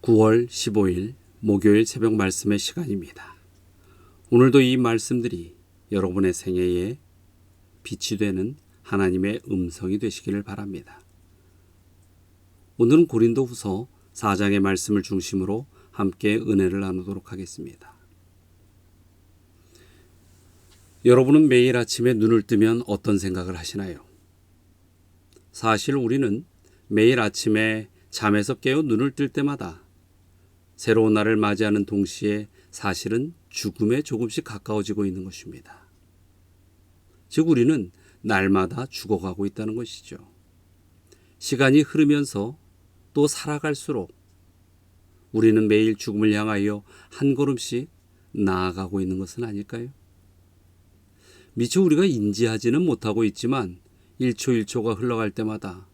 9월 15일 목요일 새벽 말씀의 시간입니다. 오늘도 이 말씀들이 여러분의 생애에 빛이 되는 하나님의 음성이 되시기를 바랍니다. 오늘은 고린도후서 4장의 말씀을 중심으로 함께 은혜를 나누도록 하겠습니다. 여러분은 매일 아침에 눈을 뜨면 어떤 생각을 하시나요? 사실 우리는 매일 아침에 잠에서 깨어 눈을 뜰 때마다 새로운 날을 맞이하는 동시에 사실은 죽음에 조금씩 가까워지고 있는 것입니다. 즉 우리는 날마다 죽어가고 있다는 것이죠. 시간이 흐르면서 또 살아갈수록 우리는 매일 죽음을 향하여 한 걸음씩 나아가고 있는 것은 아닐까요? 미처 우리가 인지하지는 못하고 있지만 1초 1초가 흘러갈 때마다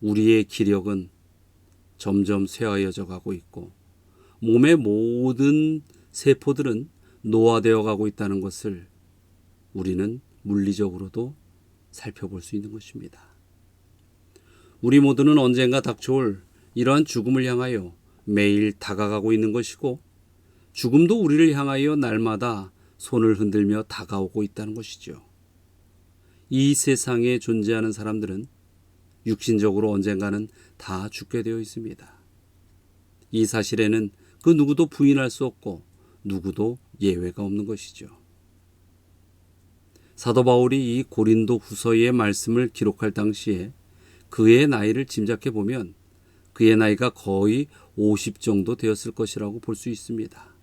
우리의 기력은 점점 쇠하여져 가고 있고 몸의 모든 세포들은 노화되어 가고 있다는 것을 우리는 물리적으로도 살펴볼 수 있는 것입니다. 우리 모두는 언젠가 닥쳐올 이러한 죽음을 향하여 매일 다가가고 있는 것이고 죽음도 우리를 향하여 날마다 손을 흔들며 다가오고 있다는 것이죠. 이 세상에 존재하는 사람들은 육신적으로 언젠가는 다 죽게 되어 있습니다. 이 사실에는 그 누구도 부인할 수 없고 누구도 예외가 없는 것이죠. 사도 바울이 이 고린도 후서의 말씀을 기록할 당시에 그의 나이를 짐작해 보면 그의 나이가 거의 50 정도 되었을 것이라고 볼 수 있습니다.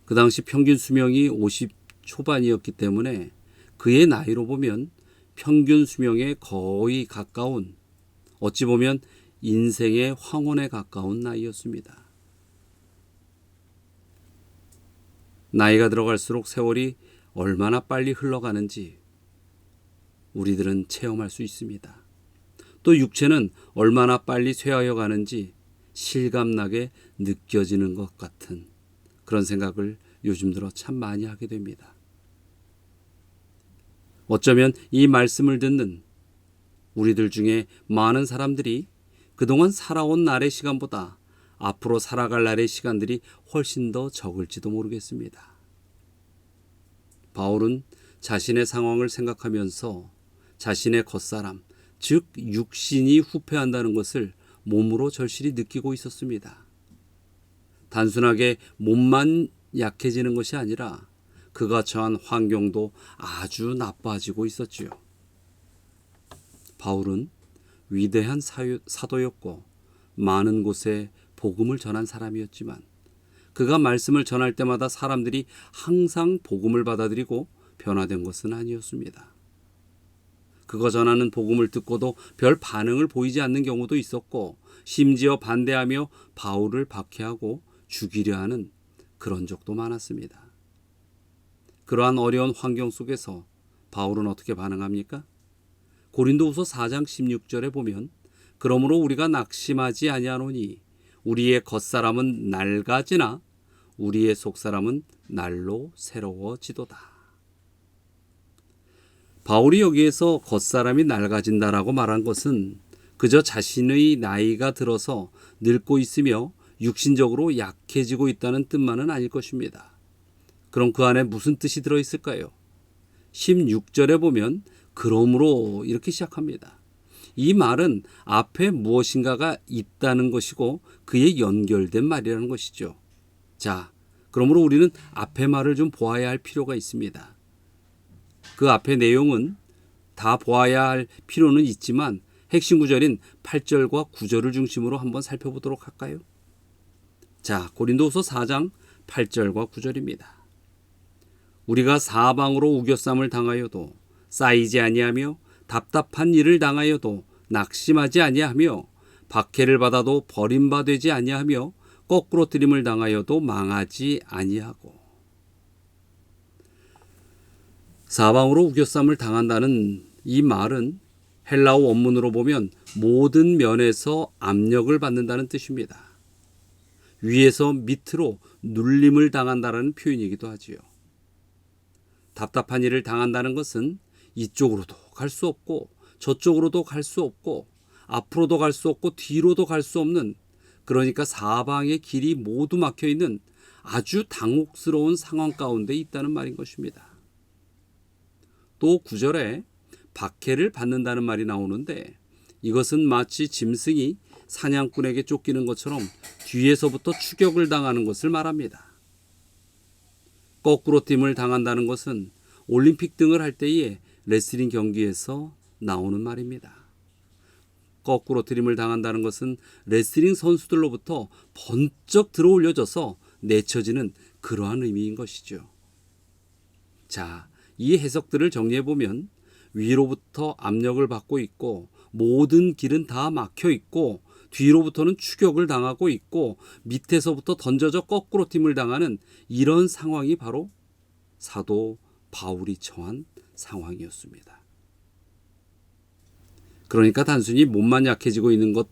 그 당시 평균 수명이 50 초반이었기 때문에 그의 나이로 보면 평균 수명에 거의 가까운, 어찌 보면 인생의 황혼에 가까운 나이였습니다. 나이가 들어갈수록 세월이 얼마나 빨리 흘러가는지 우리들은 체험할 수 있습니다. 또 육체는 얼마나 빨리 쇠하여 가는지 실감나게 느껴지는 것 같은 그런 생각을 요즘 들어 참 많이 하게 됩니다. 어쩌면 이 말씀을 듣는 우리들 중에 많은 사람들이 그동안 살아온 날의 시간보다 앞으로 살아갈 날의 시간들이 훨씬 더 적을지도 모르겠습니다. 바울은 자신의 상황을 생각하면서 자신의 겉사람, 즉 육신이 후퇴한다는 것을 몸으로 절실히 느끼고 있었습니다. 단순하게 몸만 약해지는 것이 아니라 그가 처한 환경도 아주 나빠지고 있었지요. 바울은 위대한 사도였고 많은 곳에 복음을 전한 사람이었지만 그가 말씀을 전할 때마다 사람들이 항상 복음을 받아들이고 변화된 것은 아니었습니다. 그가 전하는 복음을 듣고도 별 반응을 보이지 않는 경우도 있었고 심지어 반대하며 바울을 박해하고 죽이려 하는 그런 적도 많았습니다. 그러한 어려운 환경 속에서 바울은 어떻게 반응합니까? 고린도후서 4장 16절에 보면 그러므로 우리가 낙심하지 아니하노니 우리의 겉사람은 낡아지나 우리의 속사람은 날로 새로워지도다. 바울이 여기에서 겉사람이 낡아진다라고 말한 것은 그저 자신의 나이가 들어서 늙고 있으며 육신적으로 약해지고 있다는 뜻만은 아닐 것입니다. 그럼 그 안에 무슨 뜻이 들어있을까요? 16절에 보면 그러므로 이렇게 시작합니다. 이 말은 앞에 무엇인가가 있다는 것이고 그에 연결된 말이라는 것이죠. 자, 그러므로 우리는 앞에 말을 좀 보아야 할 필요가 있습니다. 그 앞의 내용은 다 보아야 할 필요는 있지만 핵심 구절인 8절과 9절을 중심으로 한번 살펴보도록 할까요? 자, 고린도후서 4장 8절과 9절입니다. 우리가 사방으로 우겨쌈을 당하여도 쌓이지 아니하며 답답한 일을 당하여도 낙심하지 아니하며 박해를 받아도 버림받지 아니하며 거꾸로 들임을 당하여도 망하지 아니하고. 사방으로 우겨쌈을 당한다는 이 말은 헬라어 원문으로 보면 모든 면에서 압력을 받는다는 뜻입니다. 위에서 밑으로 눌림을 당한다는 표현이기도 하지요. 답답한 일을 당한다는 것은 이쪽으로도 갈 수 없고 저쪽으로도 갈 수 없고 앞으로도 갈 수 없고 뒤로도 갈 수 없는 그러니까 사방의 길이 모두 막혀 있는 아주 당혹스러운 상황 가운데 있다는 말인 것입니다. 또 9절에 박해를 받는다는 말이 나오는데 이것은 마치 짐승이 사냥꾼에게 쫓기는 것처럼 뒤에서부터 추격을 당하는 것을 말합니다. 거꾸로 팀을 당한다는 것은 올림픽 등을 할 때의 레슬링 경기에서 나오는 말입니다. 거꾸로 트림을 당한다는 것은 레슬링 선수들로부터 번쩍 들어 올려져서 내쳐지는 그러한 의미인 것이죠. 자, 이 해석들을 정리해보면 위로부터 압력을 받고 있고 모든 길은 다 막혀 있고 뒤로부터는 추격을 당하고 있고 밑에서부터 던져져 거꾸로 팀을 당하는 이런 상황이 바로 사도 바울이 처한 상황이었습니다. 그러니까 단순히 몸만 약해지고 있는 것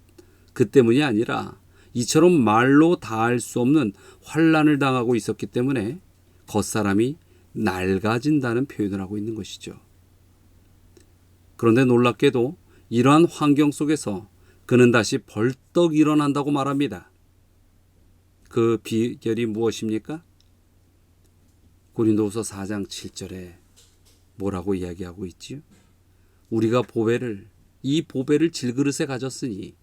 그 때문이 아니라 이처럼 말로 다할 수 없는 환난을 당하고 있었기 때문에 겉사람이 낡아진다는 표현을 하고 있는 것이죠. 그런데 놀랍게도 이러한 환경 속에서 그는 다시 벌떡 일어난다고 말합니다. 그 비결이 무엇입니까? 고린도후서 4장 7절에 뭐라고 이야기하고 있지요? 우리가 이 보배를 질그릇에 가졌으니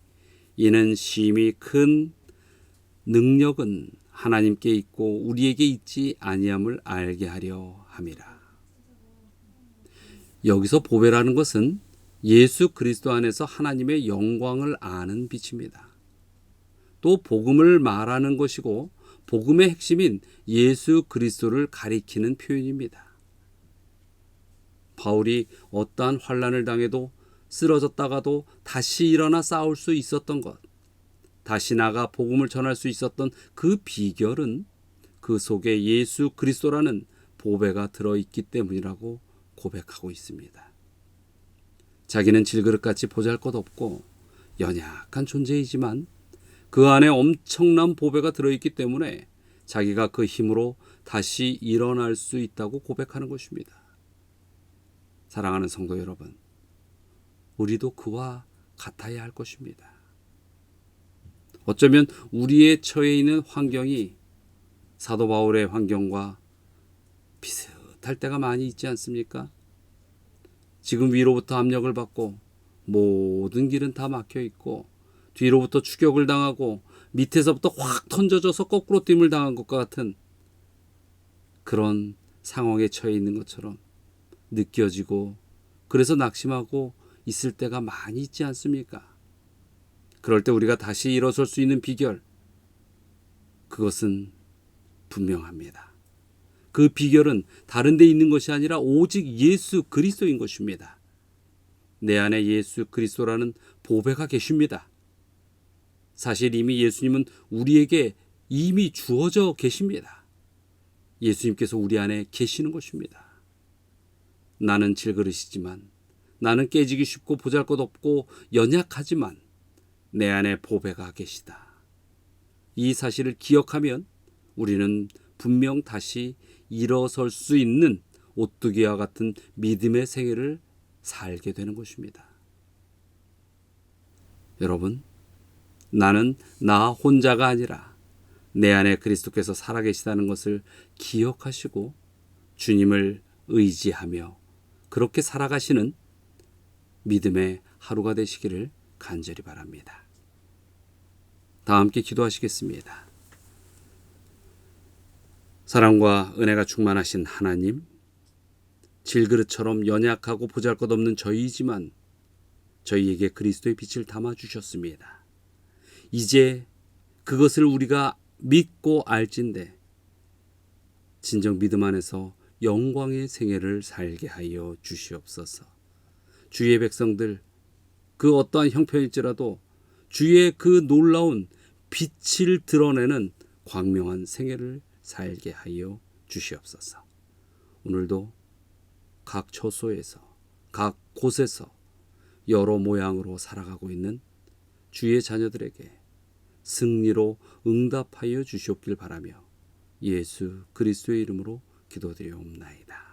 이는 심히 큰 능력은 하나님께 있고 우리에게 있지 아니함을 알게 하려 함이라. 여기서 보배라는 것은 예수 그리스도 안에서 하나님의 영광을 아는 빛입니다. 또 복음을 말하는 것이고 복음의 핵심인 예수 그리스도를 가리키는 표현입니다. 바울이 어떠한 환난을 당해도 쓰러졌다가도 다시 일어나 싸울 수 있었던 것, 다시 나가 복음을 전할 수 있었던 그 비결은 그 속에 예수 그리스도라는 보배가 들어있기 때문이라고 고백하고 있습니다. 자기는 질그릇같이 보잘것없고 연약한 존재이지만 그 안에 엄청난 보배가 들어있기 때문에 자기가 그 힘으로 다시 일어날 수 있다고 고백하는 것입니다. 사랑하는 성도 여러분, 우리도 그와 같아야 할 것입니다. 어쩌면 우리의 처해 있는 환경이 사도 바울의 환경과 비슷할 때가 많이 있지 않습니까? 지금 위로부터 압력을 받고 모든 길은 다 막혀 있고 뒤로부터 추격을 당하고 밑에서부터 확 던져져서 거꾸로 뛴을 당한 것과 같은 그런 상황에 처해 있는 것처럼 느껴지고 그래서 낙심하고 있을 때가 많이 있지 않습니까? 그럴 때 우리가 다시 일어설 수 있는 비결, 그것은 분명합니다. 그 비결은 다른 데 있는 것이 아니라 오직 예수 그리스도인 것입니다. 내 안에 예수 그리스도라는 보배가 계십니다. 사실 이미 예수님은 우리에게 이미 주어져 계십니다. 예수님께서 우리 안에 계시는 것입니다. 나는 질그릇이지만, 나는 깨지기 쉽고 보잘것없고 연약하지만 내 안에 보배가 계시다. 이 사실을 기억하면 우리는 분명 다시 일어설 수 있는 오뚜기와 같은 믿음의 생애를 살게 되는 것입니다. 여러분, 나는 나 혼자가 아니라 내 안에 그리스도께서 살아계시다는 것을 기억하시고 주님을 의지하며 그렇게 살아가시는 믿음의 하루가 되시기를 간절히 바랍니다. 다 함께 기도하시겠습니다. 사랑과 은혜가 충만하신 하나님, 질그릇처럼 연약하고 보잘것없는 저희이지만 저희에게 그리스도의 빛을 담아주셨습니다. 이제 그것을 우리가 믿고 알진대 진정 믿음 안에서 영광의 생애를 살게 하여 주시옵소서. 주의 백성들, 그 어떠한 형편일지라도 주의 그 놀라운 빛을 드러내는 광명한 생애를 살게 하여 주시옵소서. 오늘도 각 처소에서 각 곳에서 여러 모양으로 살아가고 있는 주의 자녀들에게 승리로 응답하여 주시옵길 바라며 예수 그리스도의 이름으로 기도드리옵나이다.